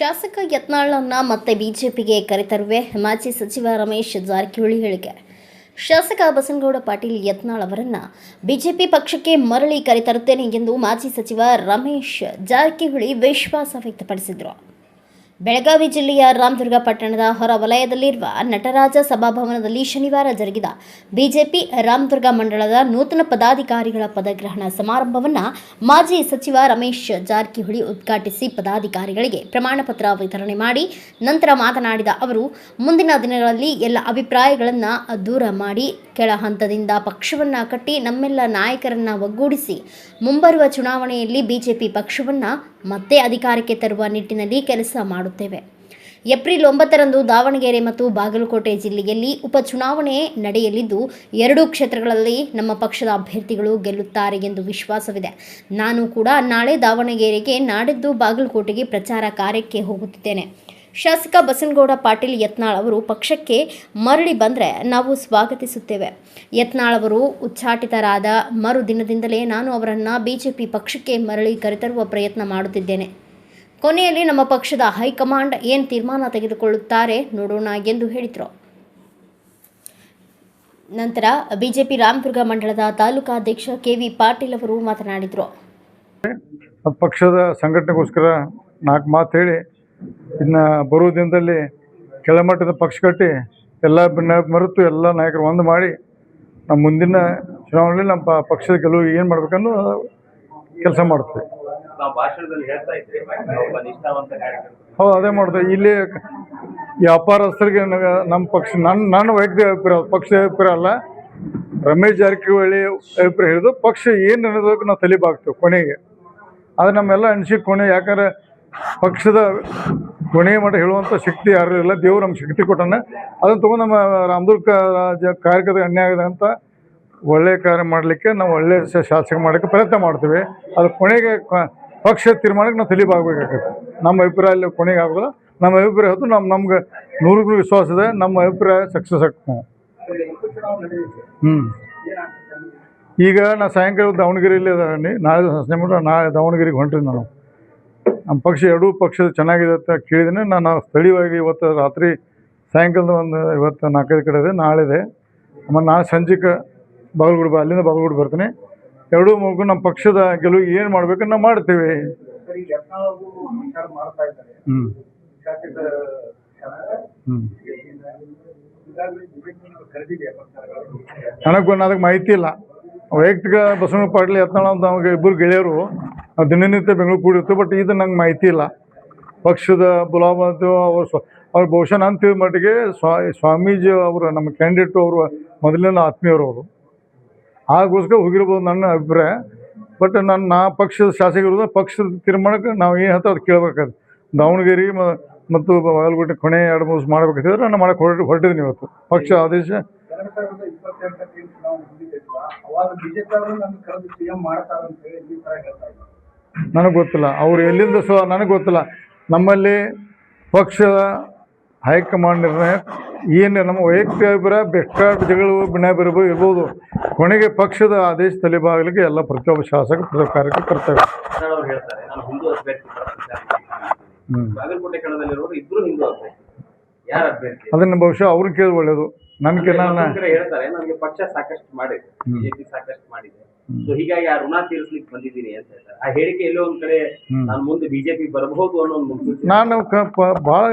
ಶಾಸಕ ಯತ್ನಾಳನ್ನ ಮತ್ತೆ ಬಿಜೆಪಿಗೆ ಕರೆತರುವೆ ಮಾಜಿ ಸಚಿವ ರಮೇಶ್ ಜಾರಕಿಹೊಳಿ ಹೇಳಿಕೆ. ಶಾಸಕ ಬಸನಗೌಡ ಪಾಟೀಲ್ ಯತ್ನಾಳ್ ಅವರನ್ನ ಬಿಜೆಪಿ ಪಕ್ಷಕ್ಕೆ ಮರಳಿ ಕರೆತರುತ್ತೇನೆ ಎಂದು ಮಾಜಿ ಸಚಿವ ರಮೇಶ್ ಜಾರಕಿಹೊಳಿ ವಿಶ್ವಾಸ ವ್ಯಕ್ತಪಡಿಸಿದರು. ಬೆಳಗಾವಿ ಜಿಲ್ಲೆಯ ರಾಮದುರ್ಗ ಪಟ್ಟಣದ ಹೊರವಲಯದಲ್ಲಿರುವ ನಟರಾಜ ಸಭಾಭವನದಲ್ಲಿ ಶನಿವಾರ ಜರುಗಿದ ಬಿಜೆಪಿ ರಾಮದುರ್ಗ ಮಂಡಳದ ನೂತನ ಪದಾಧಿಕಾರಿಗಳ ಪದಗ್ರಹಣ ಸಮಾರಂಭವನ್ನು ಮಾಜಿ ಸಚಿವ ರಮೇಶ್ ಜಾರಕಿಹೊಳಿ ಉದ್ಘಾಟಿಸಿ ಪದಾಧಿಕಾರಿಗಳಿಗೆ ಪ್ರಮಾಣ ಪತ್ರ ವಿತರಣೆ ಮಾಡಿ ನಂತರ ಮಾತನಾಡಿದ ಅವರು, ಮುಂದಿನ ದಿನಗಳಲ್ಲಿ ಎಲ್ಲ ಅಭಿಪ್ರಾಯಗಳನ್ನು ದೂರ ಮಾಡಿ ಕೆಳ ಹಂತದಿಂದ ಪಕ್ಷವನ್ನು ಕಟ್ಟಿ ನಮ್ಮೆಲ್ಲ ನಾಯಕರನ್ನ ಒಗ್ಗೂಡಿಸಿ ಮುಂಬರುವ ಚುನಾವಣೆಯಲ್ಲಿ ಬಿಜೆಪಿ ಪಕ್ಷವನ್ನು ಮತ್ತೆ ಅಧಿಕಾರಕ್ಕೆ ತರುವ ನಿಟ್ಟಿನಲ್ಲಿ ಕೆಲಸ ಮಾಡುತ್ತೇವೆ. ಏಪ್ರಿಲ್ 9ರಂದು ದಾವಣಗೆರೆ ಮತ್ತು ಬಾಗಲಕೋಟೆ ಜಿಲ್ಲೆಯಲ್ಲಿ ಉಪಚುನಾವಣೆ ನಡೆಯಲಿದ್ದು, ಎರಡೂ ಕ್ಷೇತ್ರಗಳಲ್ಲಿ ನಮ್ಮ ಪಕ್ಷದ ಅಭ್ಯರ್ಥಿಗಳು ಗೆಲ್ಲುತ್ತಾರೆ ಎಂದು ವಿಶ್ವಾಸವಿದೆ. ನಾನು ಕೂಡ ನಾಳೆ ದಾವಣಗೆರೆಗೆ, ನಾಡಿದ್ದು ಬಾಗಲಕೋಟೆಗೆ ಪ್ರಚಾರ ಕಾರ್ಯಕ್ಕೆ ಹೋಗುತ್ತಿದ್ದೇನೆ. ಶಾಸಕ ಬಸನಗೌಡ ಪಾಟೀಲ್ ಯತ್ನಾಳ್ ಅವರು ಪಕ್ಷಕ್ಕೆ ಮರಳಿ ಬಂದರೆ ನಾವು ಸ್ವಾಗತಿಸುತ್ತೇವೆ. ಯತ್ನಾಳ್ ಅವರು ಉಚ್ಚಾಟಿತರಾದ ಮರುದಿನದಿಂದಲೇ ನಾನು ಅವರನ್ನು ಬಿಜೆಪಿ ಪಕ್ಷಕ್ಕೆ ಮರಳಿ ಕರೆತರುವ ಪ್ರಯತ್ನ ಮಾಡುತ್ತಿದ್ದೇನೆ. ಕೊನೆಯಲ್ಲಿ ನಮ್ಮ ಪಕ್ಷದ ಹೈಕಮಾಂಡ್ ಏನು ತೀರ್ಮಾನ ತೆಗೆದುಕೊಳ್ಳುತ್ತಾರೆ ನೋಡೋಣ ಎಂದು ಹೇಳಿದರು. ನಂತರ ಬಿಜೆಪಿ ರಾಮದುರ್ಗ ಮಂಡಳದ ತಾಲೂಕಾಧ್ಯಕ್ಷ ಕೆ.ವಿ. ಪಾಟೀಲ್ ಅವರು ಮಾತನಾಡಿದರು. ಪಕ್ಷದ ಸಂಘಟನೆಗೋಸ್ಕರ 4 ಮಾತು ಹೇಳಿ ಇನ್ನು ಬರುವ ದಿನದಲ್ಲಿ ಕೆಳಮಟ್ಟದ ಪಕ್ಷ ಕಟ್ಟಿ ಎಲ್ಲ ಮರೆತು ಎಲ್ಲ ನಾಯಕರು ಒಂದು ಮಾಡಿ ನಮ್ಮ ಮುಂದಿನ ಚುನಾವಣೆಯಲ್ಲಿ ನಮ್ಮ ಪಕ್ಷದ ಗೆಲುವು ಏನು ಮಾಡ್ಬೇಕನ್ನೋ ಕೆಲಸ ಮಾಡ್ತೀವಿ. ಹೌದು, ಅದೇ ಮಾಡ್ತೀವಿ. ಇಲ್ಲಿ ವ್ಯಾಪಾರಸ್ಥರಿಗೆ ನಮ್ಮ ಪಕ್ಷ ನನ್ನ ವೈಯಕ್ತಿಕ ಅಭಿಪ್ರಾಯ, ಪಕ್ಷದ ಅಭಿಪ್ರಾಯ ಅಲ್ಲ, ರಮೇಶ್ ಜಾರಕಿಹೊಳಿ ಅಭಿಪ್ರಾಯ ಹೇಳಿದ್ದು ಪಕ್ಷ ಏನು ಅನ್ನೋದಕ್ಕೆ ನಾವು ತಲೆಬಾಗ್ತೇವೆ ಕೊನೆಗೆ. ಅದು ನಮ್ಮೆಲ್ಲ ಅನಿಸಿಕೆ ಕೊನೆ. ಯಾಕಂದರೆ ಪಕ್ಷದ ಕೊನೆಯ ಮಟ್ಟ ಹೇಳುವಂಥ ಶಕ್ತಿ ಯಾರೂ ಇಲ್ಲ, ದೇವರು ನಮ್ಮ ಶಕ್ತಿ ಕೊಟ್ಟಾನೆ. ಅದನ್ನು ತೊಗೊಂಡು ನಮ್ಮ ರಾಮದುರ್ಗ ಕಾರ್ಯಕರ್ತರ ಅನ್ಯಾಯ ಆಗಿದೆ ಅಂತ ಒಳ್ಳೆಯ ಕಾರ್ಯ ಮಾಡಲಿಕ್ಕೆ ನಾವು ಒಳ್ಳೆಯ ಶಾಸಕ ಮಾಡೋಕ್ಕೆ ಪ್ರಯತ್ನ ಮಾಡ್ತೀವಿ. ಅದು ಕೊನೆಗೆ ಪಕ್ಷ ತೀರ್ಮಾನಕ್ಕೆ ನಾವು ತಲೆಬಾಗಬೇಕಾಗತ್ತೆ. ನಮ್ಮ ಅಭಿಪ್ರಾಯ ಅಲ್ಲಿ ಕೊನೆಗೆ ಆಗೋದಿಲ್ಲ. ನಮ್ಮ ಅಭಿಪ್ರಾಯ ಹೊತ್ತು ನಮ್ಗೆ 100% ವಿಶ್ವಾಸ ಇದೆ. ನಮ್ಮ ಅಭಿಪ್ರಾಯ ಸಕ್ಸಸ್ ಆಗ್ತದೆ. ಈಗ ನಾ ಸಾಯಂಕಾಲ ದಾವಣಗೆರೆಯಲ್ಲಿ ಇದ್ದೀನಿ. ನಾಳೆ ಸಂಜೆ ಮಟ್ಟ ನಾಳೆ ದಾವಣಗೆರೆಗೆ ಹೊಂಟಿದ್ದೀನಿ. ನಾನು ನಮ್ಮ ಪಕ್ಷ ಎರಡೂ ಪಕ್ಷದ ಚೆನ್ನಾಗಿದೆ ಅಂತ ಕೇಳಿದ್ದೀನಿ. ನಾನು ಸ್ಥಳೀಯವಾಗಿ ಇವತ್ತು ರಾತ್ರಿ ಸಾಯಂಕಾಲದ ಇವತ್ತು 4-5 ಕಡೆ ಇದೆ, ನಾಳೆ ಇದೆ. ಆಮೇಲೆ ನಾಳೆ ಸಂಜೆಗೆ ಬಾಗಲಕೋಟೆ ಅಲ್ಲಿಂದ ಬಾಗಲಕೋಟೆ ಬರ್ತೀನಿ. ಎರಡೂ ಮೂಲಕ ನಮ್ಮ ಪಕ್ಷದ ಗೆಲುವು ಏನು ಮಾಡ್ಬೇಕು ನಾವು ಮಾಡ್ತೀವಿ. ಅದಕ್ಕೆ ಮಾಹಿತಿ ಇಲ್ಲ. ವೈಯಕ್ತಿಕ ಬಸವಣ್ಣ ಪಾಟೀಲ್ ಯತ್ನಾಳ್ ಅಂತ ನಮಗೆ ಇಬ್ಬರು ಗೆಳೆಯರು, ನಾವು ದಿನನಿತ್ಯ ಬೆಂಗಳೂರು ಕೂಡಿರ್ತೀವಿ. ಬಟ್ ಇದು ನಂಗೆ ಮಾಹಿತಿ ಇಲ್ಲ. ಪಕ್ಷದ ಬುಲಾವ್ ಮತ್ತು ಅವ್ರು ಬಹುಶಃ ನಾನು ತಿಳಿದ ಮಟ್ಟಿಗೆ ಸ್ವಾಮೀಜಿ ಅವರು ನಮ್ಮ ಕ್ಯಾಂಡಿಡೇಟು ಅವರು ಮೊದಲಿನ ಆತ್ಮೀಯರು ಅವರು, ಹಾಗೋಸ್ಕರ ಹೋಗಿರ್ಬೋದು ನನ್ನ ಅಭಿಪ್ರಾಯ. ಬಟ್ ನಾ ಪಕ್ಷದ ಶಾಸಕರು ಪಕ್ಷದ ತೀರ್ಮಾನಕ್ಕೆ ನಾವು ಏನು ಹೇಳ್ತಾ ಅದು ಕೇಳಬೇಕಾದ್ರೆ ದಾವಣಗೆರೆ ಮತ್ತು ಬಾಗಲಕೋಟೆ ಕೊನೆ 2-3 ಮಾಡಬೇಕಾದ್ರೆ ನಾನು ಮಾಡಕ್ಕೆ ಹೊರಟಿದ್ದೀನಿ. ಇವತ್ತು ಪಕ್ಷ ಆದೇಶ ನನಗೆ ಗೊತ್ತಿಲ್ಲ, ಅವ್ರು ಎಲ್ಲಿಂದ ನನಗೆ ಗೊತ್ತಿಲ್ಲ. ನಮ್ಮಲ್ಲಿ ಪಕ್ಷದ ಹೈಕಮಾಂಡ್ ನಿರ್ಣಯ ಏನು, ನಮ್ಮ ವೈಯಕ್ತಿಕ ಅಭಿಪ್ರಾಯ ಬೇಕಾದ ಜಗಳು ಭಿನ್ನಾಭಿಪ್ರಾಯ ಇರ್ಬೋದು. ಕೊನೆಗೆ ಪಕ್ಷದ ಆದೇಶ ತಲೆಬಾಗಲಿಕ್ಕೆ ಎಲ್ಲ ಪ್ರತಿಯೊಬ್ಬ ಶಾಸಕ ಪ್ರತಿ ಕಾರ್ಯಕ್ಕೆ ಕರ್ತವ್ಯ. ಅದನ್ನು ಬಹುಶಃ ಅವ್ರನ್ನ ಕೇಳಿ ಒಳ್ಳೇದು. ನನಗೆ ಪಕ್ಷ ಸಾಕಷ್ಟು ಮಾಡಿದೆ, ಬಿಜೆಪಿ ಸಾಕಷ್ಟು ಮಾಡಿದೆ, ಹೀಗಾಗಿ ಆ ಋಣ ತೀರಿಸಲಿಕ್ಕೆ ಬಂದಿದ್ದೀನಿ ಅಂತ ಹೇಳ್ತಾರೆ. ಆ ಹೇಳಿಕೆ ಎಲ್ಲೋ ಒಂದ್ ಕಡೆ ನಾನು ಮುಂದೆ ಬಿಜೆಪಿ ಬರಬಹುದು ಅನ್ನೋ ಒಂದು ಮುನ್ಸೂಚನೆ. ನಾನು ಭಾಳ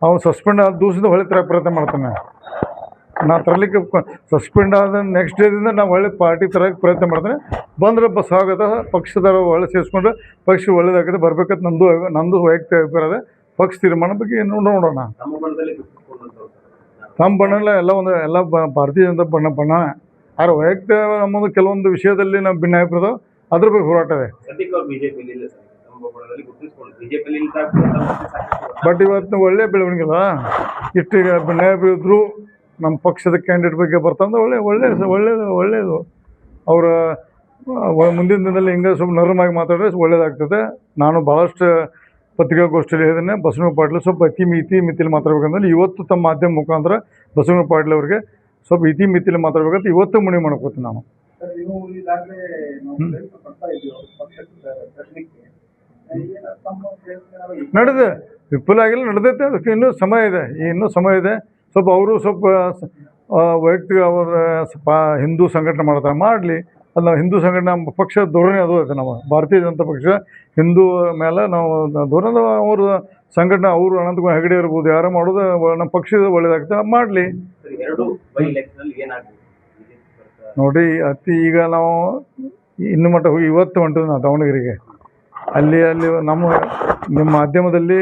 ಅವ್ನು ಸಸ್ಪೆಂಡ್ ಆದ ದಿವಸದಿಂದ ಹೊಳೆ ತರ ಪ್ರಯತ್ನ ಮಾಡ್ತಾನೆ. ನಾ ತರಲಿಕ್ಕೆ ಸಸ್ಪೆಂಡ್ ಆದ ನೆಕ್ಸ್ಟ್ ಡೇದಿಂದ ನಾವು ಒಳ್ಳೆ ಪಾರ್ಟಿ ತರಕ್ಕೆ ಪ್ರಯತ್ನ ಮಾಡ್ತೇನೆ. ಬಂದ್ರೆ ಸ್ವಾಗತ. ಪಕ್ಷದರ ಒಳ್ಳೆ ಸೇರಿಸ್ಕೊಂಡು ಪಕ್ಷ ಒಳ್ಳೇದಾಗಿದೆ ಬರ್ಬೇಕಂತ ನಂದು ವೈಯಕ್ತಿಕ ಅಭಿಪ್ರಾಯ ಇದೆ. ಪಕ್ಷ ತೀರ್ಮಾನ ಬಗ್ಗೆ ಏನು ನೋಡೋಣ. ನಮ್ಮ ಬಣ್ಣ ಎಲ್ಲ ಭಾರತೀಯ ಜನತಾ ಬಣ್ಣ. ಆದ್ರೆ ವೈಯಕ್ತಿಕ ನಮ್ಮದು ಕೆಲವೊಂದು ವಿಷಯದಲ್ಲಿ ನಮ್ಮ ಭಿನ್ನಾಭಿಪ್ರಾಯ ಅದ್ರ ಬಗ್ಗೆ ಹೋರಾಟ ಇದೆ. ಬಟ್ ಇವತ್ತು ಒಳ್ಳೆ ಬೆಳವಣಿಗೆ ಅಲ್ಲ. ಇಷ್ಟೀಗ ಭಿನ್ನಾಭಿಪ್ರಾಯ ಇದ್ದರೂ ನಮ್ಮ ಪಕ್ಷದ ಕ್ಯಾಂಡಿಡೇಟ್ ಬಗ್ಗೆ ಬರ್ತಂದ್ರೆ ಒಳ್ಳೆಯದು. ಅವರ ಮುಂದಿನ ದಿನದಲ್ಲಿ ಹಿಂಗೆ ಸ್ವಲ್ಪ ನರಮಾಗಿ ಮಾತಾಡಿದ್ರೆ ಒಳ್ಳೇದಾಗ್ತದೆ. ನಾನು ಭಾಳಷ್ಟು ಪತ್ರಿಕಾಗೋಷ್ಠಿಯಲ್ಲಿ ಹೇಳಿದ್ದೇನೆ, ಬಸವಣ್ಣ ಪಾಟೀಲ್ ಸ್ವಲ್ಪ ಮಿತಿಲಿ ಮಾತಾಡ್ಬೇಕಂದ್ರೆ ಇವತ್ತು ತಮ್ಮ ಮಾಧ್ಯಮ ಮುಖಾಂತರ ಬಸವಣ್ಣ ಪಾಟೀಲ್ ಅವರಿಗೆ ಸ್ವಲ್ಪ ಮಿತಿಲಿ ಮಾತಾಡ್ಬೇಕಂತ ಇವತ್ತು ಮನವಿ ಮಾಡ್ಕೋತೀನಿ ನಾನು. ನಡೆದು ವಿಫಲ ಆಗಿಲ್ಲ, ನಡೆದೈತೆ. ಅದಕ್ಕೆ ಇನ್ನೂ ಸಮಯ ಇದೆ, ಸ್ವಲ್ಪ ಅವರು ಸ್ವಲ್ಪ ವೈಯಕ್ತಿಕ ಅವರ ಸ್ವಲ್ಪ ಹಿಂದೂ ಸಂಘಟನೆ ಮಾಡ್ತಾರೆ, ಮಾಡಲಿ. ಅದು ನಾವು ಹಿಂದೂ ಸಂಘಟನೆ, ನಮ್ಮ ಪಕ್ಷದ ಧೋರಣೆ ಅದು ಐತೆ. ನಮ್ಮ ಭಾರತೀಯ ಜನತಾ ಪಕ್ಷ ಹಿಂದೂ ಮೇಲೆ ನಾವು ಧೋರಣೆ, ಅವರು ಸಂಘಟನೆ, ಅವರು ಅನಂತಕುಮಾರ್ ಹೆಗಡೆ ಇರ್ಬೋದು, ಯಾರು ಮಾಡೋದು ನಮ್ಮ ಪಕ್ಷದ ಒಳ್ಳೇದಾಗ್ತದೆ, ಮಾಡಲಿ. ಸರಿ, ಎರಡು ಬೈ ಎಲೆಕ್ಷನ್ ಏನಾಗ್ಬೋದು? ನೋಡಿ, ಈಗ ನಾವು ಇನ್ನು ಮಟ್ಟ ಹೋಗಿ ಇವತ್ತು ಹೊಂಟಿದ್ದು ನಾವು ದಾವಣಗೆರೆಗೆ. ಅಲ್ಲಿ ನಿಮ್ಮ ಮಾಧ್ಯಮದಲ್ಲಿ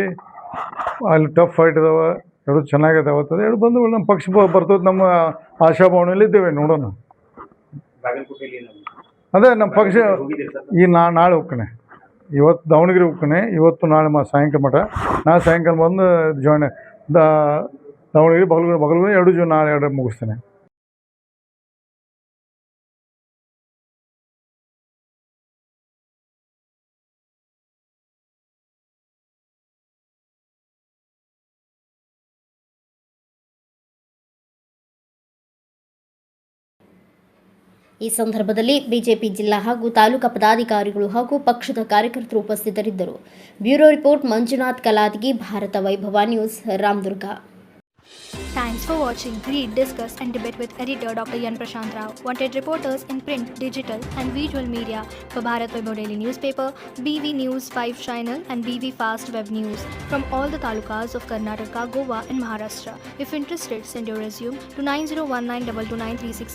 ಅಲ್ಲಿ ಟಫ್ ಫೈಟ್ ಇದಾವೆ, ಎರಡು ಚೆನ್ನಾಗಿದಾವೆ, ಎರಡು ಬಂದು ನಮ್ಮ ಪಕ್ಷ ಬರ್ತದೆ, ನಮ್ಮ ಆಶಾಭಾವನೆಯಲ್ಲಿ ಇದ್ದೇವೆ, ನೋಡೋಣ. ಬಾಗಲಕೋಟೆಯಲ್ಲಿ ಅದೇ ನಮ್ಮ ಪಕ್ಷ ಹೋಗಿದ್ದೀರಿ ಸರ್? ಈ ನಾಳೆ ಹೋಗ್ತಾನೆ, ಇವತ್ತು ದಾವಣಗೆರೆ ಹೋಗ್ತಾನೆ, ಇವತ್ತು ನಾಳೆ ಸಾಯಂಕಾಲ ಮಟ್ಟ. ನಾಳೆ ಸಾಯಂಕಾಲ ಬಂದು ಜಾಯ್ನ್ ದಾವಣಗೆರೆ ಬಗಲ್ಗುರಿ 2 ಜೂನ್ ನಾಳೆ 2 ಮುಗಿಸ್ತೇನೆ. ಈ ಸಂದರ್ಭದಲ್ಲಿ ಬಿಜೆಪಿ ಜಿಲ್ಲಾ ಹಾಗೂ ತಾಲೂಕಾ ಪದಾಧಿಕಾರಿಗಳು ಹಾಗೂ ಪಕ್ಷದ ಕಾರ್ಯಕರ್ತರು ಉಪಸ್ಥಿತರಿದ್ದರು. ಬ್ಯೂರೋ ರಿಪೋರ್ಟ್ ಮಂಜುನಾಥ್ ಕಲಾದಗಿ, ಭಾರತ ವೈಭವ news, Ramdurg. Thanks for watching. Read, discuss and debate with editor Dr. Yan Prashant Rao. Wanted reporters in print, digital and visual media for Bharat Vaibhav Daily Newspaper, BV News 5 Channel and BV Fast Web News from all the talukas of Karnataka, Goa and Maharashtra. If interested, send your resume to 9019229369.